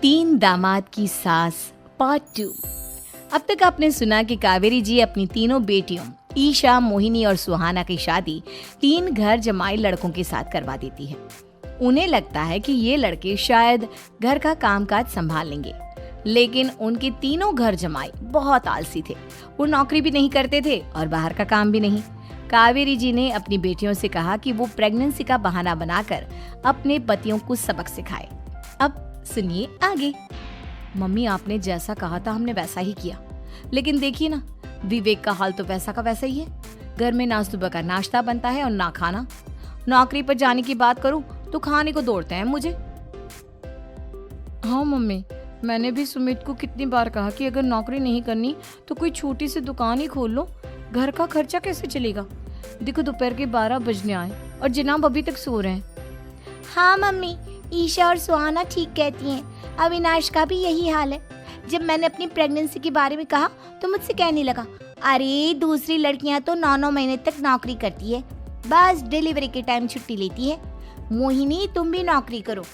तीन दामाद की सास पार्ट 2। अब तक आपने सुना कि कावेरी जी अपनी तीनों बेटियों ईशा, मोहिनी और सुहाना की शादी तीन घर जमाई लड़कों के साथ करवा देती है। उन्हें लगता है कि ये लड़के शायद घर का कामकाज संभाल लेंगे, लेकिन उनके तीनों घर जमाई बहुत आलसी थे। वो नौकरी भी नहीं करते थे और बाहर का काम भी नहीं। कावेरी जी ने अपनी बेटियों से कहा कि वो प्रेगनेंसी का बहाना बनाकर अपने पतियों को सबक सिखाए। अब सुनिए आगे। मम्मी, आपने जैसा कहा था हमने वैसा ही किया, लेकिन देखिए ना, विवेक का हाल तो वैसा का वैसा ही है। घर में ना सुबह का नाश्ता बनता है और ना खाना। नौकरी पर जाने की बात करूं तो खाने को दौड़ते हैं मुझे। हाँ मम्मी, मैंने भी सुमित को कितनी बार कहा कि अगर नौकरी नहीं करनी तो कोई छोटी सी दुकान ही खोल लो। घर का खर्चा कैसे चलेगा? देखो दोपहर के 12 बजने आए और जनाब अभी तक सो रहे हैं। हाँ मम्मी, ईशा और सुहाना ठीक कहती हैं। अविनाश का भी यही हाल है। जब मैंने अपनी प्रेगनेंसी के बारे में कहा तो मुझसे कहने लगा, अरे दूसरी लड़कियां तो 9-9 महीने तक नौकरी करती है, बस डिलीवरी के टाइम छुट्टी लेती है। मोहिनी, तुम भी नौकरी करो।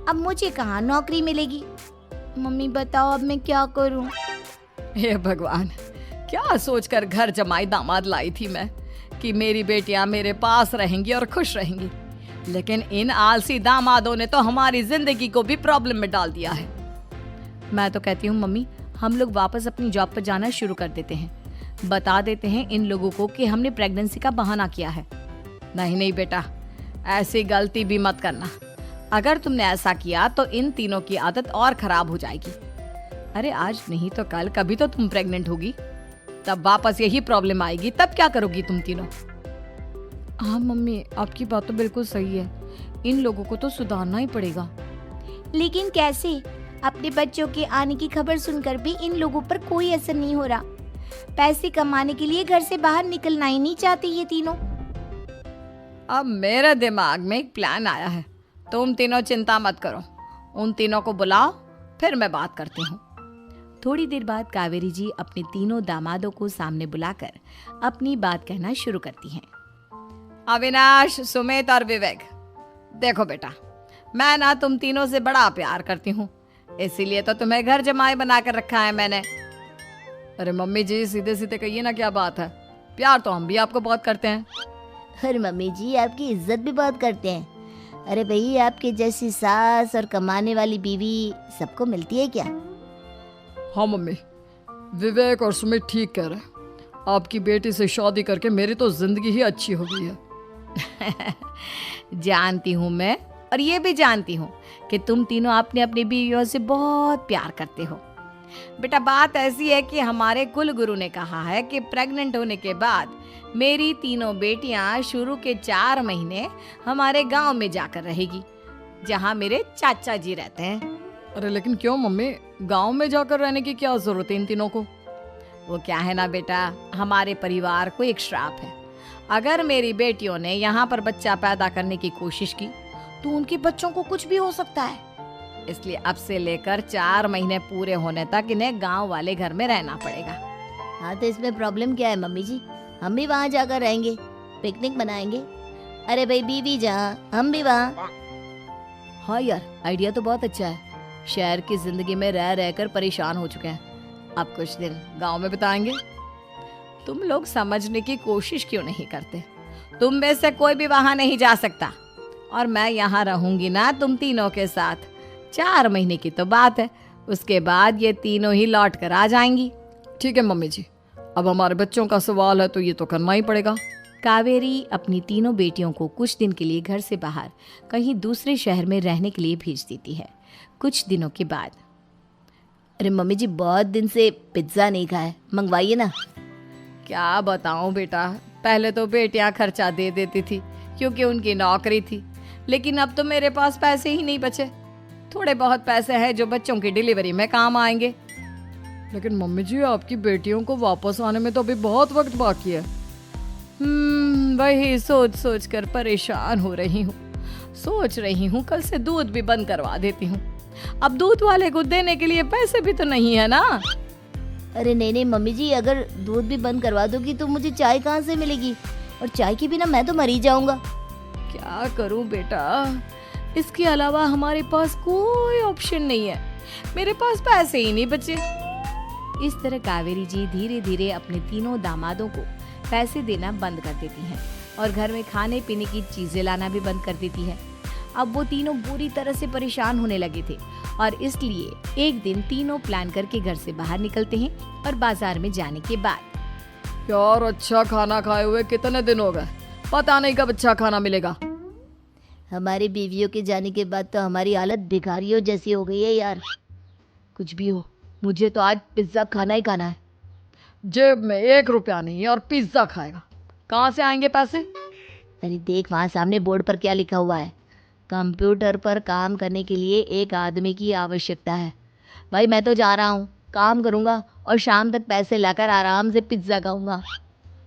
अब मुझे कहाँ नौकरी मिलेगी? मम्मी बताओ अब मैं क्या करूँ? हे भगवान, क्या सोचकर घर जमाई दामाद लाई थी मैं कि मेरी बेटियां मेरे पास रहेंगी और खुश रहेंगी, लेकिन इन आलसी दामादों ने तो हमारी जिंदगी को भी प्रॉब्लम में डाल दिया है। मैं तो कहती हूँ मम्मी, हम लोग वापस अपनी जॉब पर जाना शुरू कर देते हैं। बता देते हैं इन लोगों को कि हमने प्रेगनेंसी का बहाना किया है। नहीं नहीं बेटा, ऐसी गलती भी मत करना। अगर तुमने ऐसा किया तो इन तीनों की आदत और खराब हो जाएगी। अरे आज नहीं तो कल कभी तो तुम प्रेग्नेंट होगी, तब वापस यही प्रॉब्लम आएगी। तब क्या करोगी तुम तीनों? हाँ मम्मी, आपकी बात तो बिल्कुल सही है। इन लोगों को तो सुधारना ही पड़ेगा। लेकिन कैसे? अपने बच्चों के आने की खबर सुनकर भी इन लोगों पर कोई असर नहीं हो रहा। पैसे कमाने के लिए घर से बाहर निकलना ही नहीं चाहते ये तीनों। अब मेरे दिमाग में एक प्लान आया है। तुम तीनों चिंता मत करो, उन तीनों को बुलाओ, फिर मैं बात करती हूँ। थोड़ी देर बाद कावेरी जी अपने तीनों दामादों को सामने बुलाकर अपनी बात कहना शुरू करती हैं। अविनाश, सुमित और विवेक, देखो बेटा, मैं ना तुम तीनों से बड़ा प्यार करती हूँ, इसीलिए तो तुम्हें घर जमाई बनाकर रखा है मैंने। अरे मम्मी जी, सीधे सीधे कहिए ना, क्या बात है? प्यार तो हम भी आपको बहुत करते हैं। अरे मम्मी जी, आपकी इज्जत भी बहुत करते हैं। अरे भाई, आपके जैसी सास और कमाने वाली बीवी सबको मिलती है क्या? हाँ मम्मी, विवेक और सुमित ठीक कह रहे हैं। आपकी बेटी से शादी करके मेरी तो जिंदगी ही अच्छी हो गई है। जानती हूँ मैं, और ये भी जानती हूँ कि तुम तीनों अपने अपनी बीवियों से बहुत प्यार करते हो। बेटा, बात ऐसी है कि हमारे कुल गुरु ने कहा है कि प्रेग्नेंट होने के बाद मेरी तीनों बेटियां शुरू के 4 महीने हमारे गांव में जाकर रहेगी, जहां मेरे चाचा जी रहते हैं। अरे लेकिन क्यों मम्मी, गांव में जाकर रहने की क्या जरूरत है इन तीनों को? वो क्या है ना बेटा, हमारे परिवार को एक श्राप है। अगर मेरी बेटियों ने यहाँ पर बच्चा पैदा करने की कोशिश की तो उनके बच्चों को कुछ भी हो सकता है। इसलिए अब से लेकर 4 महीने पूरे होने तक इन्हें गांव वाले घर में रहना पड़ेगा। हाँ तो इसमें प्रॉब्लम क्या है मम्मी जी? हम भी वहाँ जाकर रहेंगे, पिकनिक मनाएंगे। अरे भाई, बीवी जहाँ हम भी वहाँ। हाँ यार, आइडिया तो बहुत अच्छा है। शहर की जिंदगी में रह रहकर परेशान हो चुके हैं, अब कुछ दिन गांव में बिताएंगे। तुम लोग समझने की कोशिश क्यों नहीं करते? तुम में से कोई भी वहां नहीं जा सकता, और मैं यहाँ रहूंगी ना तुम तीनों के साथ। 4 महीने की तो बात है, उसके बाद ये तीनों ही लौट कर आ जाएंगी। ठीक है मम्मी जी, अब हमारे बच्चों का सवाल है तो ये तो करना ही पड़ेगा। कावेरी अपनी तीनों बेटियों को कुछ दिन के लिए घर से बाहर कहीं दूसरे शहर में रहने के लिए भेज देती है। कुछ दिनों के बाद, अरे मम्मी जी, बहुत दिन से पिज्जा नहीं खाया, मंगवाइए ना। क्या बताऊं बेटा, पहले तो बेटियां खर्चा दे देती थी क्योंकि उनकी नौकरी थी, लेकिन अब तो मेरे पास पैसे ही नहीं बचे। थोड़े बहुत पैसे हैं जो बच्चों की डिलीवरी में काम आएंगे। लेकिन मम्मी जी, आपकी बेटियों को वापस आने में तो अभी बहुत वक्त बाकी है। वही सोच सोच कर परेशान हो रही हूँ। सोच रही हूँ कल से दूध भी बंद करवा देती हूँ। अब दूध वाले को देने के लिए पैसे भी तो नहीं है ना। अरे नहीं नहीं मम्मी जी, अगर दूध भी बंद करवा दोगी तो मुझे चाय कहाँ से मिलेगी? और चाय के बिना मैं तो मर ही जाऊंगा। क्या करूं बेटा, इसके अलावा हमारे पास कोई ऑप्शन नहीं है। मेरे पास पैसे ही नहीं बचे। इस तरह कावेरी जी धीरे धीरे अपने तीनों दामादों को पैसे देना बंद कर देती हैं और घर में खाने पीने की चीजें लाना भी बंद कर देती है। अब वो तीनों बुरी तरह से परेशान होने लगे थे और इसलिए एक दिन तीनों प्लान करके घर से बाहर निकलते हैं और बाजार में जाने के बाद यार अच्छा खाना खाए हुए कितने दिन हो गए, पता नहीं कब अच्छा खाना मिलेगा। हमारी बीवियों के जाने के बाद तो हमारी हालत भिखारियों जैसी हो गई है यार। कुछ भी हो, मुझे तो आज पिज्जा खाना ही खाना है। जेब में 1 रुपया नहीं और पिज्जा खाएगा, कहाँ से आएंगे पैसे? अरे देख वहाँ सामने बोर्ड पर क्या लिखा हुआ है, कंप्यूटर पर काम करने के लिए एक आदमी की आवश्यकता है। भाई मैं तो जा रहा हूँ, काम करूँगा और शाम तक पैसे लाकर आराम से पिज्ज़ा खाऊंगा।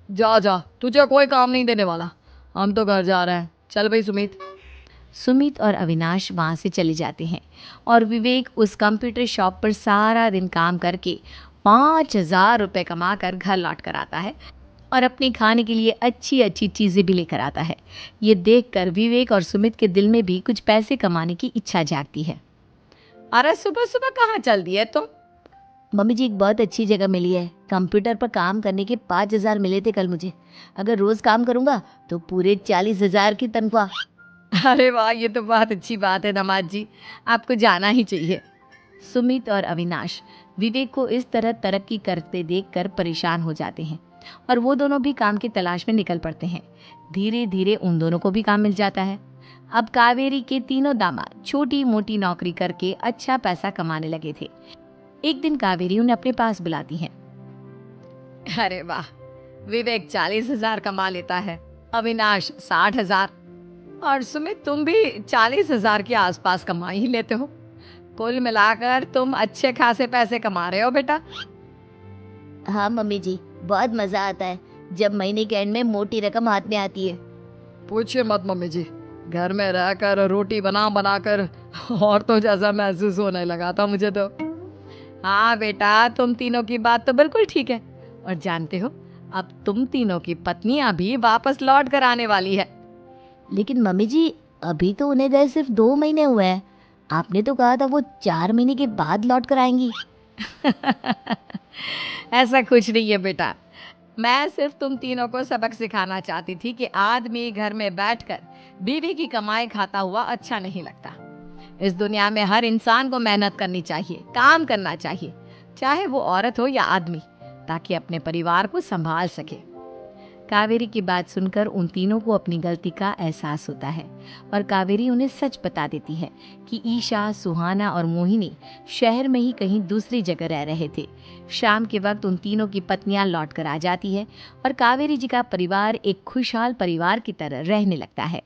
जा जा, तुझे कोई काम नहीं देने वाला, हम तो घर जा रहे हैं। चल भाई सुमित। सुमित और अविनाश वहाँ से चले जाते हैं और विवेक उस कंप्यूटर शॉप पर सारा दिन काम करके 5,000 रुपये कमा कर घर लौट कर आता है और अपने खाने के लिए अच्छी अच्छी चीज़ें भी लेकर आता है। ये देखकर विवेक और सुमित के दिल में भी कुछ पैसे कमाने की इच्छा जागती है। अरे सुबह सुबह कहाँ चल दी है तुम? मम्मी जी एक बहुत अच्छी जगह मिली है, कंप्यूटर पर काम करने के 5,000 मिले थे कल मुझे। अगर रोज़ काम करूँगा तो पूरे 40,000 की तनख्वाह। अरे वाह, ये तो बहुत अच्छी बात है दामाद जी, आपको जाना ही चाहिए। सुमित और अविनाश विवेक को इस तरह तरक्की करते देखकर परेशान हो जाते हैं और वो दोनों भी काम की तलाश में निकल पड़ते हैं। धीरे धीरे उन दोनों को भी काम मिल जाता है। अब कावेरी के तीनों दामाद छोटी मोटी नौकरी करके अच्छा पैसा कमाने लगे थे। एक दिन कावेरी उन्हें अपने पास बुलाती है। अरे वाह, विवेक 40,000 कमा लेता है, अविनाश 60,000 और सुमित तुम भी 40,000 के आसपास कमा ही लेते हो। कुल मिलाकर तुम अच्छे खासे पैसे कमा रहे हो बेटा। हाँ मम्मी जी, बहुत मज़ा आता है जब महीने के एंड में मोटी रकम हाथ में आती है। पूछिए मत मम्मी जी, घर में रहकर रोटी बना बनाकर औरतों जैसा महसूस होने लगा था मुझे तो। हाँ बेटा, तुम तीनों की बात तो बिल्कुल ठीक है और जानते हो अब तुम तीनों की पत्नियां भी वापस लौट कर आने वाली है। लेकिन मम्मी जी अभी तो उन्हें गए सिर्फ 2 महीने हुए हैं, आपने तो कहा था वो 4 महीने के बाद लौट कर आएंगी। ऐसा कुछ नहीं है बेटा, मैं सिर्फ तुम तीनों को सबक सिखाना चाहती थी कि आदमी घर में बैठकर बीवी की कमाई खाता हुआ अच्छा नहीं लगता। इस दुनिया में हर इंसान को मेहनत करनी चाहिए, काम करना चाहिए, चाहे वो औरत हो या आदमी, ताकि अपने परिवार को संभाल सके। कावेरी की बात सुनकर उन तीनों को अपनी गलती का एहसास होता है और कावेरी उन्हें सच बता देती है कि ईशा, सुहाना और मोहिनी शहर में ही कहीं दूसरी जगह रह रहे थे। शाम के वक्त उन तीनों की पत्नियां लौट कर आ जाती है और कावेरी जी का परिवार एक खुशहाल परिवार की तरह रहने लगता है।